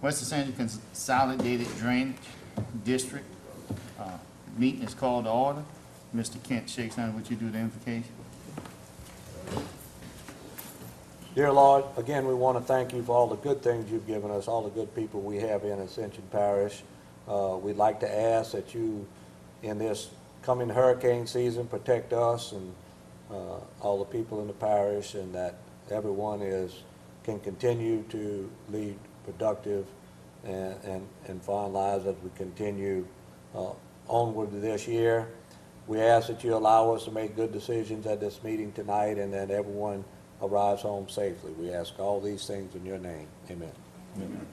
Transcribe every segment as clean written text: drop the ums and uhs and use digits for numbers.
West Ascension Consolidated Drainage District. Meeting is called to order. Mr. Kent shakes hands. Would you do the invocation? Dear Lord, again, we want to thank you for all the good things you've given us, all the good people we have in Ascension Parish. We'd like to ask that you, in this coming hurricane season, protect us and all the people in the parish, and that everyone can continue to lead productive and fine lives as we continue onward this year. We ask that you allow us to make good decisions at this meeting tonight, and that everyone arrives home safely. We ask all these things in your name. Amen. Amen.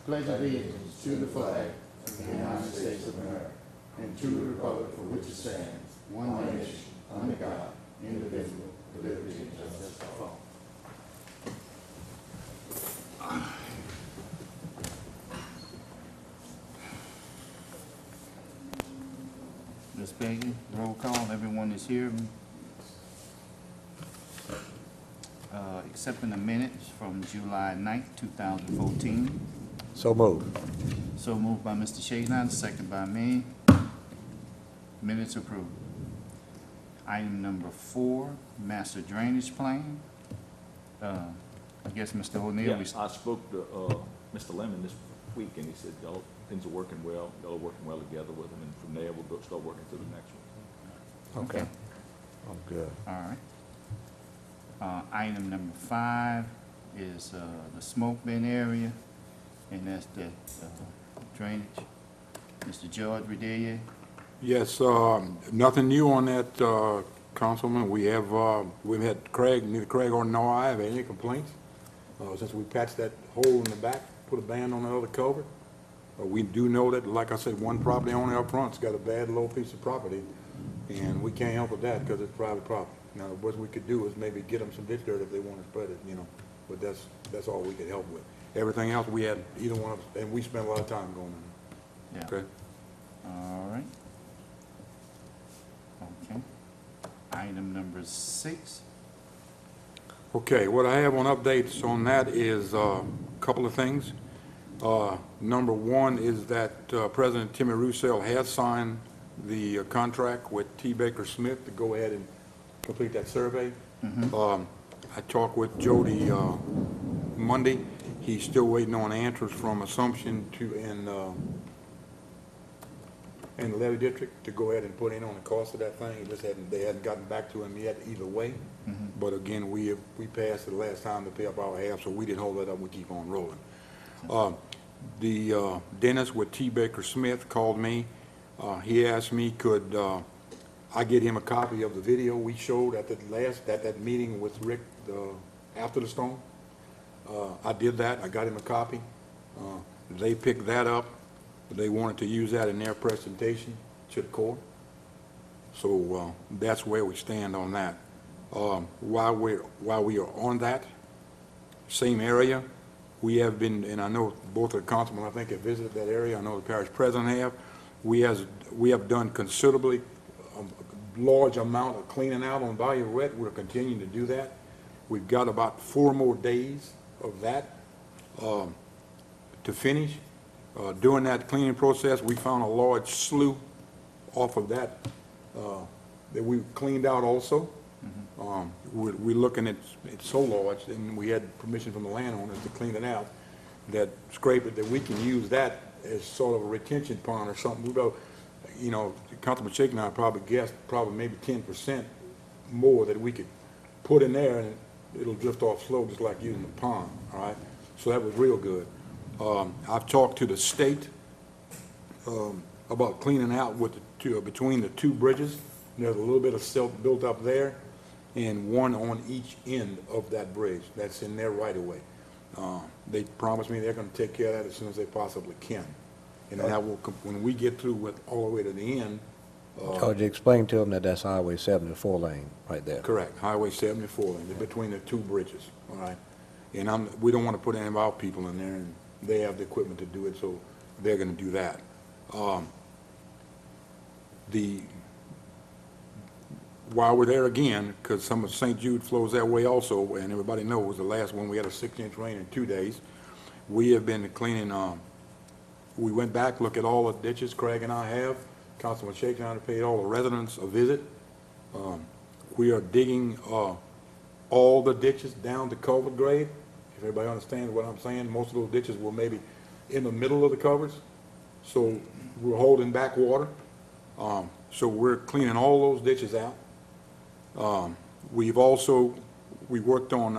Pledge allegiance to the flag of the United States of America and to the republic for which it stands, one nation, under God, indivisible, with liberty and justice for all. Ms. Peggy, roll call. Everyone is here. Accepting the minutes from July 9th, 2014. So moved. So moved by Mr. Shaysnine, second by me. Minutes approved. Item number 4, master drainage plan. I guess Mr. O'Neill. Yeah, I spoke to Mr. Lemon this week, and he said things are working well. Y'all are working well together with him, and from there we'll start working through the next one. Okay. I'm good. All right. Item number 5 is the smoke bin area, and that's the drainage. Mr. George Redelia. Yes, nothing new on that, Councilman. We've had Craig, neither Craig or nor I have any complaints since we patched that hole in the back, put a band on the other culvert. We do know that, like I said, one property owner up front's got a bad little piece of property, and we can't help with that because it's private property. Now, what we could do is maybe get them some ditch dirt if they want to spread it, you know, but that's all we could help with. Everything else we had, either one of us, and we spent a lot of time going on it. Yeah. Okay? All right. Okay. Item number 6. Okay, what I have on updates on that is a couple of things. Number 1 is that President Timmy Roussel has signed the contract with T. Baker Smith to go ahead and complete that survey. I talked with Jody Monday. He's still waiting on answers from Assumption and the levy district to go ahead and put in on the cost of that thing. They hadn't gotten back to him yet either way. But again, we passed it the last time to pay up our half, so we didn't hold that up. We keep on rolling. The dentist with T. Baker Smith called me. He asked me could I get him a copy of the video we showed at that meeting with Rick after the storm. I did that. I got him a copy. They picked that up. They wanted to use that in their presentation to the court. So that's where we stand on that. While we are on that same area, we have been, and I know both of the councilmen I think have visited that area. I know the parish president have. We have done considerably large amount of cleaning out on Bayou Red. We're continuing to do that. We've got about 4 more days of that to finish. During that cleaning process, we found a large slough off of that that we cleaned out also. We're looking at it's so large, and we had permission from the landowners to clean it out, that scrape it, that we can use that as sort of a retention pond or something. You know, Councilman Shake and I probably guessed maybe 10% more that we could put in there, and it'll drift off slow just like using a pond, all right? So that was real good. I've talked to the state about cleaning out with between the 2 bridges. There's a little bit of silt built up there, and one on each end of that bridge. That's in their right of way. They promised me they're going to take care of that as soon as they possibly can. And that will, when we get through with all the way to the end. George, explain to them that that's Highway 74 lane right there. Correct, Highway 74 lane, between the 2 bridges, all right? And we don't want to put any of our people in there, and they have the equipment to do it, so they're going to do that. While we're there again, because some of St. Jude flows that way also, and everybody knows the last one we had a 6-inch rain in 2 days. We have been cleaning, we went back, looked at all the ditches Craig and I have. Councilman Shakedown paid all the residents a visit. We are digging all the ditches down to culvert grade. If everybody understands what I'm saying, most of those ditches were maybe in the middle of the culverts. So we're holding back water. So we're cleaning all those ditches out. We've also, we worked on,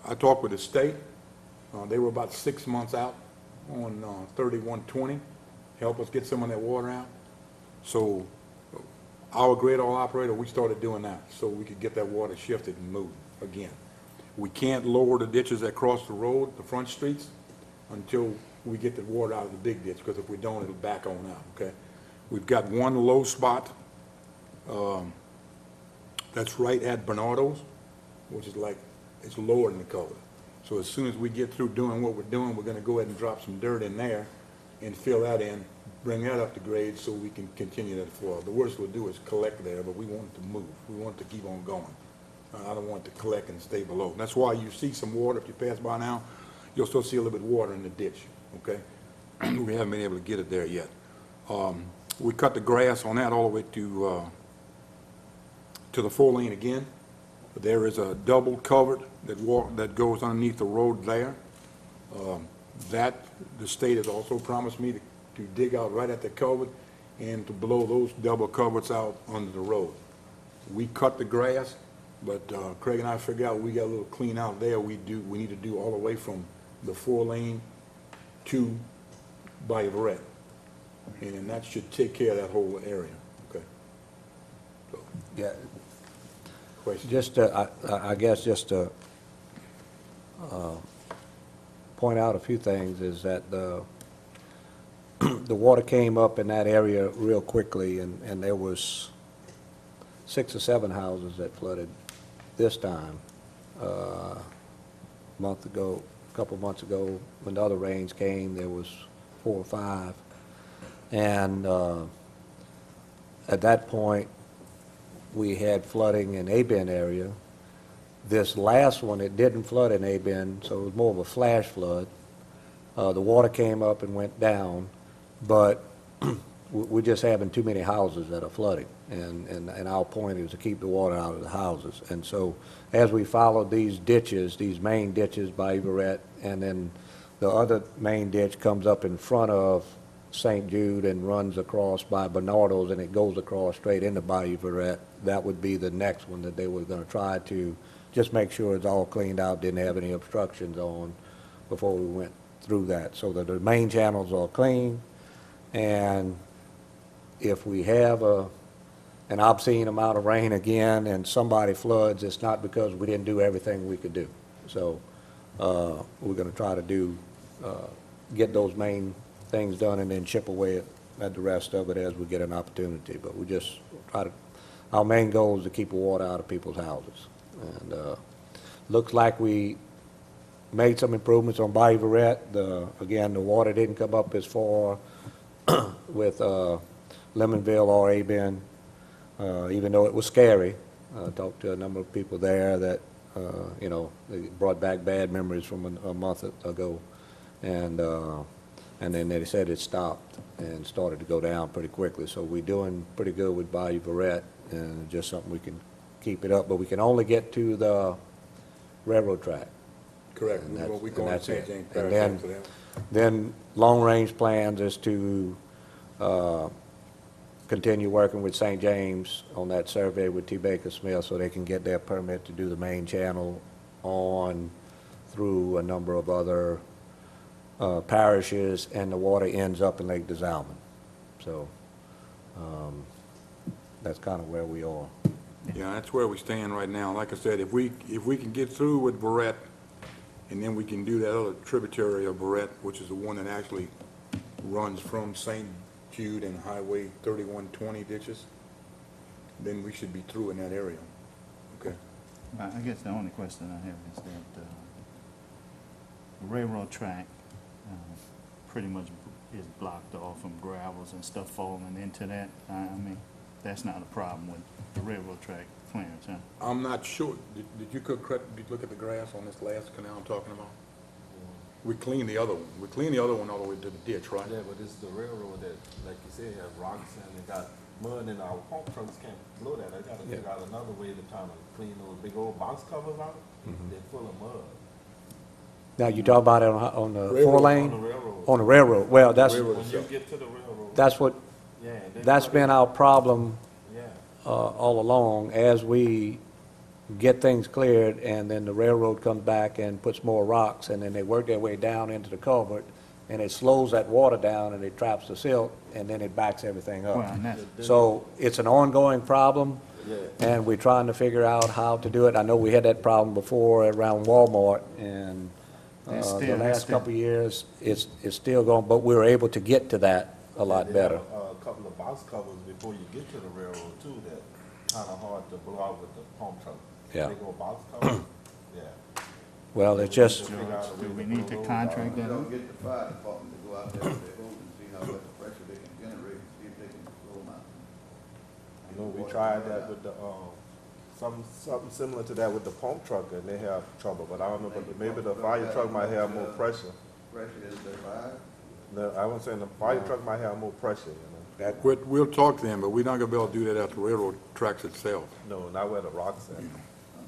I talked with the state. They were about 6 months out on 3120, help us get some of that water out. So our grade all operator, we started doing that so we could get that water shifted and moved again. We can't lower the ditches that cross the road, the front streets, until we get the water out of the big ditch, because if we don't, it'll back on out, okay? We've got one low spot that's right at Bernardo's, which is like, it's lower than the culvert. So as soon as we get through doing what we're doing, we're gonna go ahead and drop some dirt in there and fill that in, bring that up to grade so we can continue that flow. The worst we'll do is collect there, but we want it to move. We want it to keep on going. I don't want it to collect and stay below. That's why you see some water. If you pass by now, you'll still see a little bit of water in the ditch, okay? We haven't been able to get it there yet. We cut the grass on that all the way to the 4-lane again. There is a double culvert that goes underneath the road there. That the state has also promised me to dig out right at the culvert and to blow those double culverts out under the road. We cut the grass, but Craig and I figured out we got a little clean out there. We need to do all the way from the 4-lane to Bayou Verret. And that should take care of that whole area, okay? So, Yeah, question? just, I guess just to point out a few things is that the water came up in that area real quickly, and there was 6 or 7 houses that flooded this time. A month ago, a couple of months ago, when the other rains came, there was 4 or 5. And at that point, we had flooding in A-Bend area. This last one, it didn't flood in A-Bend, so it was more of a flash flood. The water came up and went down, but we're just having too many houses that are flooding. And our point is to keep the water out of the houses. And so as we followed these ditches, these main ditches by Everett, and then the other main ditch comes up in front of St. Jude and runs across by Bernardo's, and it goes across straight into Bayou Verret. That would be the next one that they were going to try to just make sure it's all cleaned out, didn't have any obstructions on before we went through that, so that the main channels are clean. And if we have an obscene amount of rain again and somebody floods, it's not because we didn't do everything we could do. So we're going to try to get those main things done and then chip away at the rest of it as we get an opportunity. But we just try to, our main goal is to keep the water out of people's houses. And looks like we made some improvements on Bayou Verret. Again, the water didn't come up as far with Lemonville or A-Bend, even though it was scary. I talked to a number of people there that, you know, they brought back bad memories from a month ago. And then they said it stopped and started to go down pretty quickly. So we're doing pretty good with Bayou Verret, and just something we can keep it up. But we can only get to the railroad track. Correct. And that's, Well, we and go on that's St. it. James And Parish after that. then long-range plans is to continue working with St. James on that survey with T. Baker Smith so they can get their permit to do the main channel on through a number of other parishes, and the water ends up in Lake DeSalmon. So that's kind of where we are. Yeah, that's where we stand right now. Like I said, if we can get through with Verret, and then we can do that other tributary of Verret, which is the one that actually runs from St. Jude and Highway 3120 ditches, then we should be through in that area. Okay. I guess the only question I have is that the railroad track pretty much is blocked off from gravels and stuff falling into that. I mean, that's not a problem with the railroad track clearance, huh? I'm not sure. Did you look at the grass on this last canal I'm talking about? we cleaned the other one. We cleaned the other one all the way to the ditch, right? Yeah, but it's the railroad that, like you said, has rocks and it got mud, and our pump trucks can't blow that. They gotta figure out another way to kind of clean those big old box covers out. They're full of mud. Now, you talk about it on the Railroad. four On the lane? railroad. On the railroad. Well, that's, Railroad. When you get to the railroad. that's what, Yeah. they that's put been it- our problem Yeah. all along. As we get things cleared, and then the railroad comes back and puts more rocks, and then they work their way down into the culvert, and it slows that water down, and it traps the silt, and then it backs everything Well, up. and that's, So it's an ongoing problem, Yeah. and we're trying to figure out how to do it. I know we had that problem before around Walmart, and It's the still- it's last still- couple of years, it's still going, but we were able to get to that a lot They have better. A couple of box covers before you get to the railroad too, that kind of hard to blow out with the pump truck. Yeah. Big old box covers, yeah. Well, it's just, Figure out a way do we to need to blow those contract out. that? Don't get the fire department to go out there with their hose and see how much pressure they can generate, see if they can blow them out. I know we tried that with the, something similar to that with the pump truck, and they have trouble, but I don't know, but maybe the fire truck might have more pressure. Pressure is the fire. No, I was saying the fire truck might have more pressure, We'll talk to them, but we're not gonna be able to do that at the railroad tracks itself. No, not where the rocks at. I'm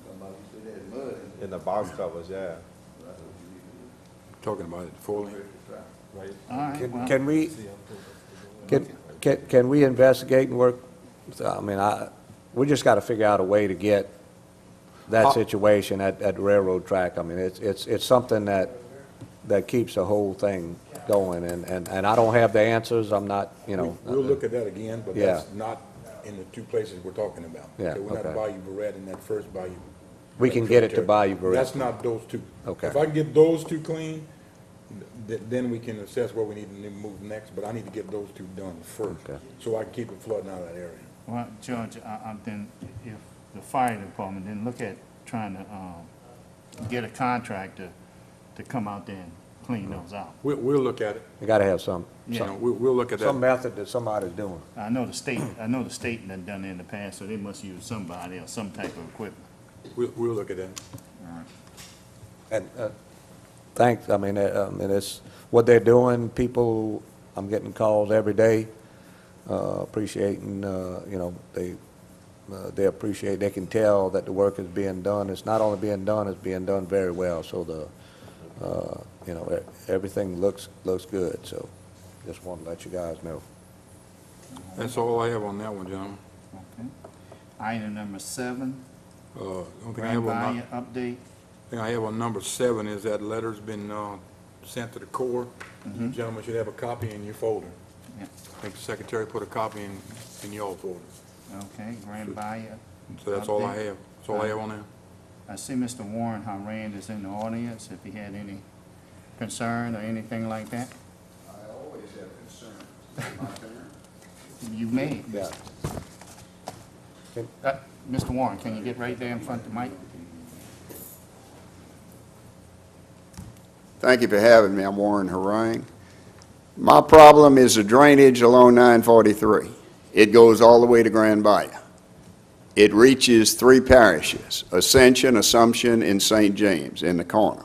talking about, you said there's mud in In the box covers, yeah. that's what you need to Talking about it, four lane. do, pressure trap. Right. all right, well, can we, See, I'm can we investigate and work, I mean, we just got to figure out a way to get that situation at the railroad track. I mean, it's something that keeps the whole thing going, and I don't have the answers, I'm not, you know. We'll look at that again, but Yeah. that's not in the two places we're talking about. Yeah, Okay, we're not okay. Bayou Barrett in that first Bayou. We can get it to Bayou Barrett. That's not those two. Okay. If I can get those two clean, then we can assess where we need to move next, but I need to get those two done first, Okay. so I can keep it flooding out of that area. well, George, then if the fire department, then look at trying to, get a contractor to come out there and clean those out. We'll look at it. We got to have some Yeah. We'll look at some that. method that somebody's doing. I know the state done done it in the past, so they must use somebody or some type of equipment. We'll look at that. And thanks, I mean, it's what they're doing, people, I'm getting calls every day, appreciating, you know, they appreciate, they can tell that the work is being done. It's not only being done, it's being done very well, so you know, everything looks good, so just want to let you guys know. That's all I have on that one, gentlemen. Okay. Item number 7, Only thing I Grand have on Valley update. thing I have on number 7 is that letter's been sent to the Corps. You gentlemen should have a copy in your folder. Yeah. I think the secretary put a copy in your folder. Okay, Grand Valley. So that's all I Update. have. That's all I have on that. I see Mr. Warren Haran is in the audience, if he had any concern or anything like that. I always have concerns. My turn. You may. Yeah. Mr. Warren, can you get right there in front of the mic? Thank you for having me. I'm Warren Harang. My problem is the drainage along 943. It goes all the way to Grand Bayou. It reaches 3 parishes, Ascension, Assumption, and St. James in the corner.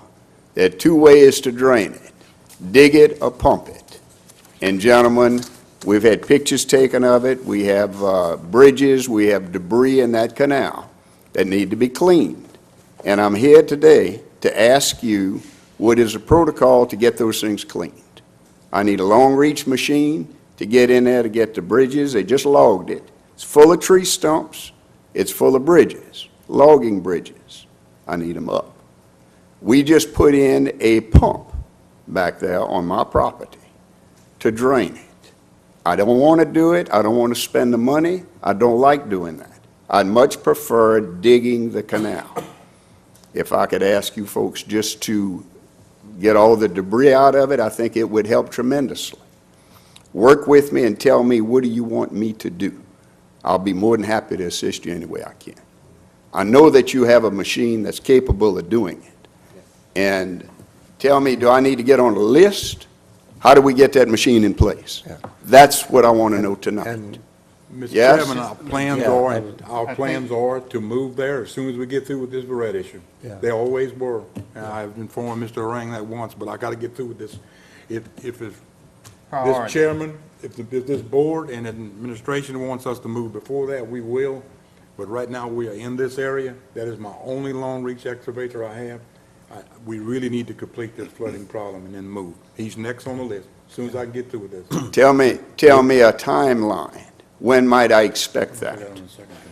There are 2 ways to drain it, dig it or pump it. And gentlemen, we've had pictures taken of it. We have bridges, we have debris in that canal that need to be cleaned. And I'm here today to ask you, what is the protocol to get those things cleaned? I need a long-reach machine to get in there to get the bridges. They just logged it. It's full of tree stumps. It's full of bridges, logging bridges. I need them up. We just put in a pump back there on my property to drain it. I don't want to do it. I don't want to spend the money. I don't like doing that. I'd much prefer digging the canal. If I could ask you folks just to get all the debris out of it, I think it would help tremendously. Work with me and tell me, what do you want me to do? I'll be more than happy to assist you any way I can. I know that you have a machine that's capable of doing it. And tell me, do I need to get on a list? How do we get that machine in place? Yeah. That's what I want to know tonight. And Mr. Yes. Chairman, our plans are to move there as soon as we get through with this Barrett issue. Yeah. They always were. And I've informed Mr. Orang that once, but I gotta get through with this. If this Priority. chairman, if this board and administration wants us to move before that, we will. But right now, we are in this area. That is my only long reach excavator I have. We really need to complete this flooding problem and then move. He's next on the list, as soon as I can get through with this. Tell me a timeline. When might I expect that? We gonna do the second one,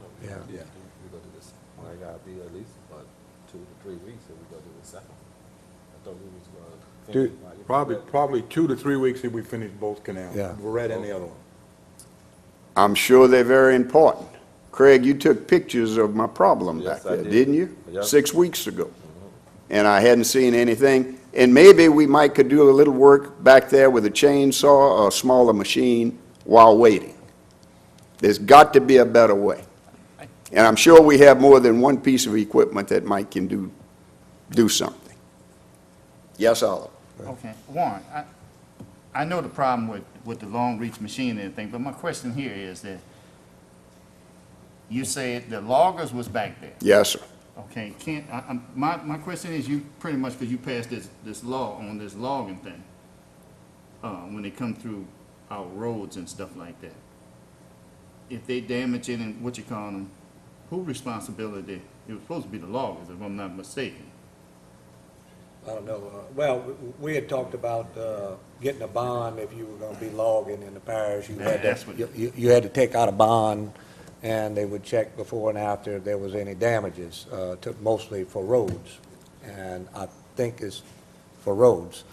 or we Yeah. gonna do- we gonna do this, well, I gotta be at least about 2 to 3 weeks if we gonna do the second. I thought we was gonna Do- finish. like, Probably 2 to 3 weeks if we finish both canals. Yeah. Barrett and the other one. I'm sure they're very important. Craig, you took pictures of my problem back Yes, I there, did. didn't you? Yep. 6 weeks ago. And I hadn't seen anything. And maybe we might could do a little work back there with a chainsaw or a smaller machine while waiting. There's got to be a better way. And I'm sure we have more than one piece of equipment that Mike can do something. Yes, Oliver? Okay, Warren, I know the problem with the long reach machine and everything, but my question here is that you said the loggers was back there. Yes, sir. Okay, my question is, you pretty much, because you passed this law on this logging thing, when they come through our roads and stuff like that. If they damage it and who responsibility? It was supposed to be the loggers, if I'm not mistaken. I don't know. Well, we had talked about getting a bond if you were going to be logging in the parish. That's what- You had to take out a bond, and they would check before and after if there was any damages, mostly for roads. And I think it's for roads.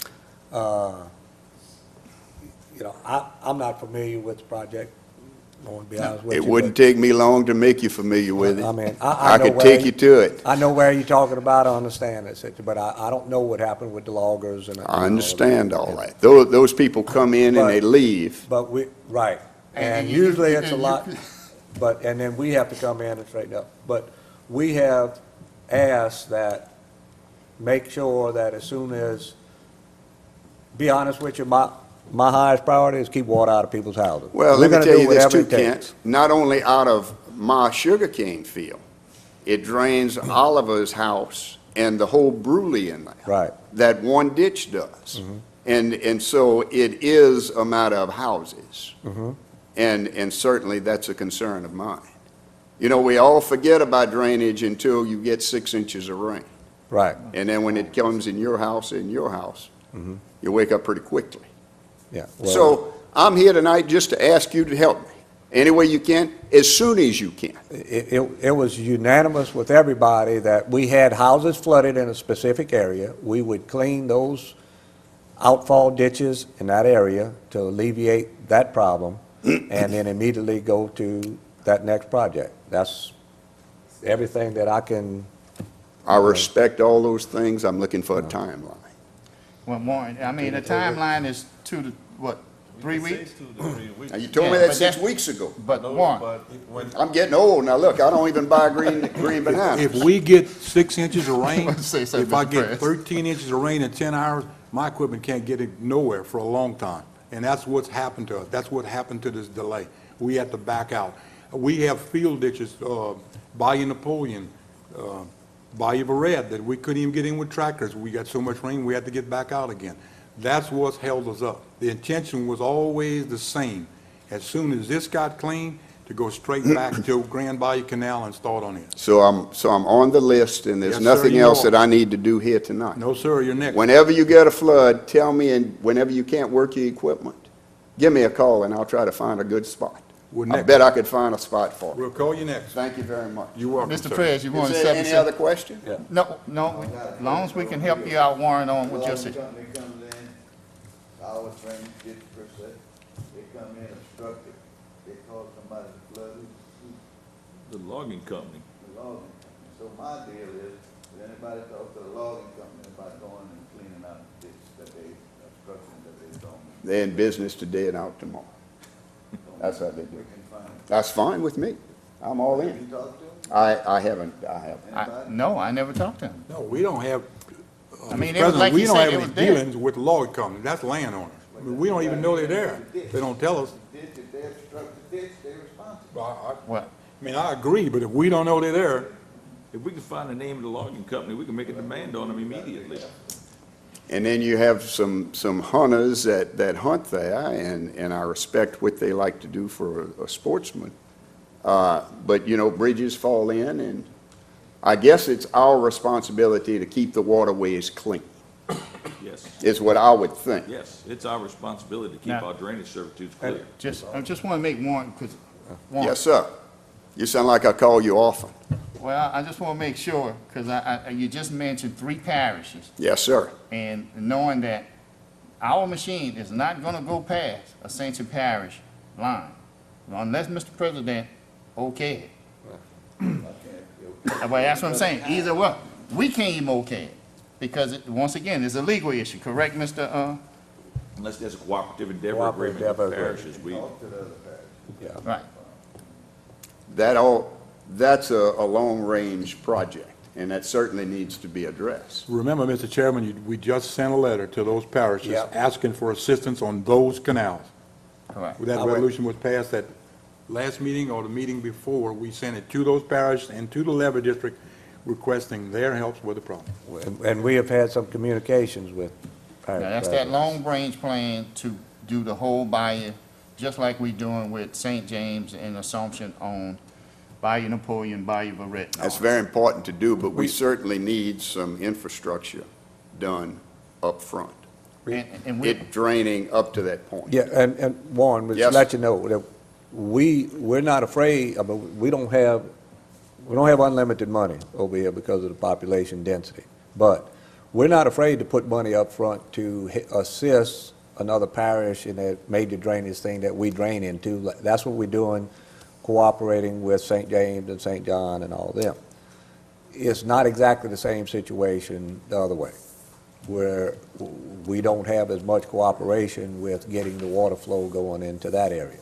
I'm not familiar with the project, I want to be honest with you. It wouldn't take me long to make you familiar with it. I mean, I I know could where take you to it. I know where you're talking about, I understand that, but I don't know what happened with the loggers and. I understand all that. Those people come in and they leave. But right, and you- usually it's a and lot, and then we have to come in and straighten up. But we have asked that, make sure that as soon as, be honest with you, my highest priority is keep water out of people's houses. Well, We're let me gonna tell do you this whatever too, it takes. Kent. Not only out of my sugarcane field, it drains Oliver's house and the whole Bruley in there. Right. That one ditch does. And so it is a matter of houses. And certainly that's a concern of mine. You know, we all forget about drainage until you get 6 inches of rain. Right, And then when it comes in your house, you wake up pretty quickly. yeah. So I'm here tonight just to ask you to help me, any way you can, as soon as you can. It was unanimous with everybody that we had houses flooded in a specific area. We would clean those outfall ditches in that area to alleviate that problem, and then immediately go to that next project. That's everything that I can, I respect all those things. I'm looking for a timeline. Well, Warren, I mean, the timeline is 3 We can say weeks? 2 to 3 weeks. Now, you told me Yeah, that but 6 that- weeks ago. But No, Warren, but when, I'm getting old now. Look, I don't even buy green bananas. If we get 6 inches of rain, Let's say something, if I Mr. get Press. 13 inches of rain in 10 hours, my equipment can't get it nowhere for a long time. And that's what's happened to us. That's what happened to this delay. We had to back out. We have field ditches, Bayou Napoleon, Bayou Barrett, that we couldn't even get in with tractors. We got so much rain, we had to get back out again. That's what's held us up. The intention was always the same. As soon as this got clean, to go straight back to Grand Bayou Canal and start on it. So I'm on the list, and there's Yes, sir, nothing you else are. that I need to do here tonight. No, sir, you're next. Whenever you get a flood, tell me, and whenever you can't work your equipment, give me a call, and I'll try to find a good spot. We're I next. bet I could find a spot for it. We'll call you next. Thank you very much. You're welcome, Mr. sir. Prez, you want to Is there any other question? yeah. No, as long as we can help you out, Warren, on what you're saying. Company comes in, our training gets per se, they come in obstructed, they call somebody to flood, The logging company. the logging company. So my deal is, did anybody talk to the logging company about going and cleaning out the ditch that they, obstructions that they don't? They're in business today and out tomorrow. That's how they do We it. can find it. That's fine with me. I'm all You in. talk to them? I haven't. No, I never talked to him. No, we don't have, I mean, Mr. it was like President, we you don't said, have it any was there. dealings with the logging company. That's landowners. I mean, we don't even know they're there. They don't tell us. Ditch, if they obstruct the ditch, they're responsible. Well, Well, I mean, I agree, but if we don't know they're there, If we can find the name of the logging company, we can make a demand on them immediately. And then you have some hunters that hunt there, and I respect what they like to do for a sportsman. But, you know, bridges fall in, and I guess it's our responsibility to keep the waterways clean, Yes, is what I would think. yes, it's our responsibility to keep Now- our drainage servitudes clear. I just want to make one, because, Yes, sir. You sound like I call you often. well, I just want to make sure, because you just mentioned 3 parishes, Yes, sir. and knowing that our machine is not going to go past Ascension Parish line, unless Mr. President okay it. Well, that's what I'm saying, either way, we can't even okay it, because once again, it's a legal issue, correct, Mr. Unless there's a cooperative endeavor Cooperative agreement with endeavor parishes, we, Talk to the other parish. Yeah. Right, That's a long-range project, and that certainly needs to be addressed. remember, Mr. Chairman, we just sent a letter to those parishes Yeah. asking for assistance on those canals. correct. That I would- resolution was passed at last meeting or the meeting before. We sent it to those parishes and to the levy district requesting their help with the problem. And we have had some communications with parish Now, that's that presidents. long-range plan to do the whole bayou, just like we doing with St. James and Assumption on Bayou Napoleon, Bayou Barrett. and all That's that. very important to do, but we certainly need some infrastructure done up front. And we, It draining up to that point. Yeah, and Warren, Yes. to let you know, that we're not afraid, I mean, we don't have unlimited money over here because of the population density. But we're not afraid to put money up front to assist another parish in a major drainage thing that we drain into. That's what we're doing, cooperating with St. James and St. John and all them. It's not exactly the same situation the other way, where we don't have as much cooperation with getting the water flow going into that area.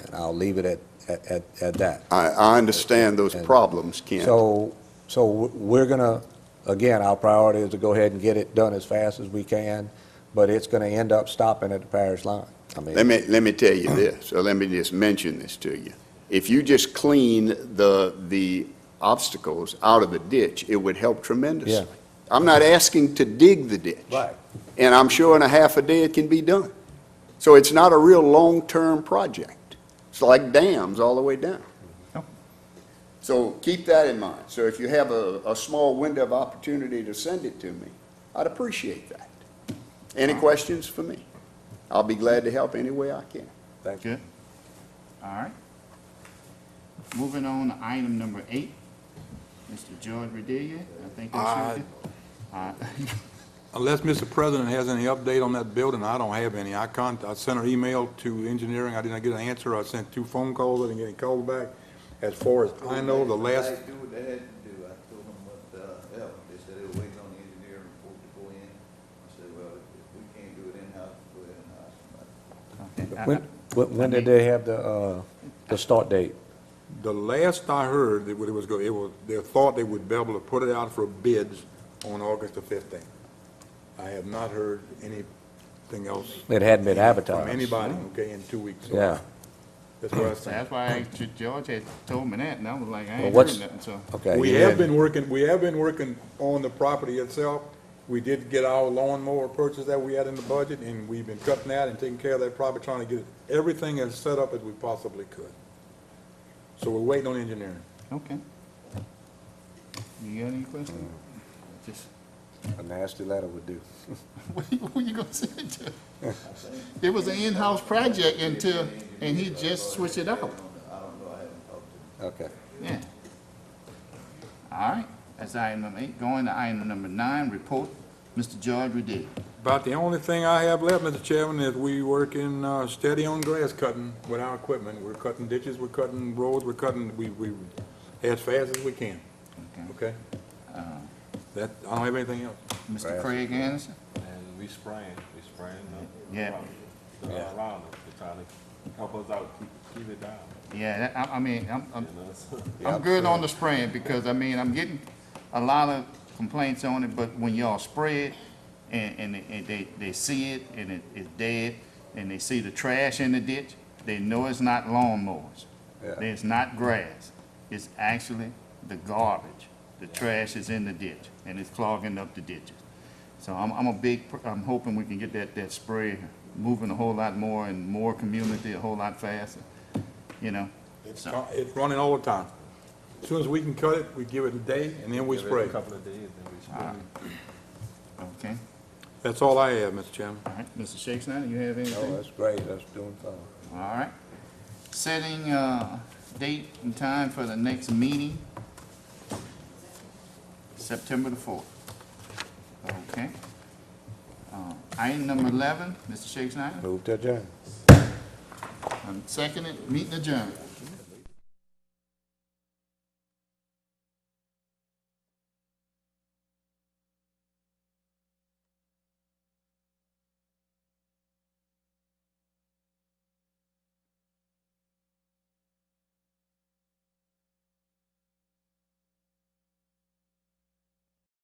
And I'll leave it at that. I understand those problems, Ken. So we're gonna, again, our priority is to go ahead and get it done as fast as we can, but it's gonna end up stopping at the parish line. I mean, Let me tell you this, or let me just mention this to you. If you just clean the obstacles out of the ditch, it would help tremendously. Yeah. I'm not asking to dig the ditch. Right. And I'm sure in a half a day it can be done. So it's not a real long-term project. It's like dams all the way down. Oh. So keep that in mind. So if you have a small window of opportunity to send it to me, I'd appreciate that. Any questions for me? I'll be glad to help any way I can. Thank you. good. All right. Moving on to item number 8, Mr. George Redelia, I think that's you. Unless Mr. President has any update on that building, I don't have any. I sent an email to engineering, I didn't get an answer. I sent 2 phone calls, I didn't get any calls back. As far as I know, the last, They do what they had to do. I told them what, help. They said they were waiting on the engineering report to go in. I said, well, if we can't do it in-house, go ahead and hire somebody. Okay. When did they have the start date? the last I heard, they thought they would be able to put it out for bids on August the 15th. I have not heard anything else It hadn't been advertised. from anybody, okay, in 2 weeks. So Yeah, That's what I So think. that's why George had told me that, and I was like, I ain't Well, heard nothing, so. okay. We you have didn't- been working on the property itself. We did get our lawnmower purchase that we had in the budget, and we've been cutting that and taking care of that property, trying to get everything as set up as we possibly could. So we're waiting on engineering. Okay. You got any questions? Just, A nasty letter would do. what you gonna say to? It was an in-house project until, and he just switched it out. I don't know, I haven't talked to them. Okay. Yeah. All right, that's item number 8. Going to item number 9, report, Mr. George Redeem. About the only thing I have left, Mr. Chairman, is we working steady on grass cutting with our equipment. We're cutting ditches, we're cutting roads, we're cutting, we as fast as we can, Okay. okay? That, I don't have anything else. Mr. Craig Anderson? And we spraying Yeah. around them to try to help us out, keep it down. Yeah, that, I mean, You know, so- I'm good on the spraying, because, I mean, I'm getting a lot of complaints on it, but when y'all spray it, and they see it, and it's dead, and they see the trash in the ditch, they know it's not lawnmowers. Yeah. It's not grass. It's actually the garbage. The trash is in the ditch, and it's clogging up the ditches. So I'm hoping we can get that spray moving a whole lot more and more community a whole lot faster, you know? It's running all the time. As soon as we can cut it, we give it a day, and then we Give it spray. a couple of days, then we spray. All right. Okay, That's all I have, Mr. Chairman. all right. Mr. Shakespeare, you have anything? No, that's great, that's doing fine. All right. Setting date and time for the next meeting, September the 4th. Okay. Item number 11, Mr. Shakespeare. Move to adjourn. Seconded, meeting adjourned.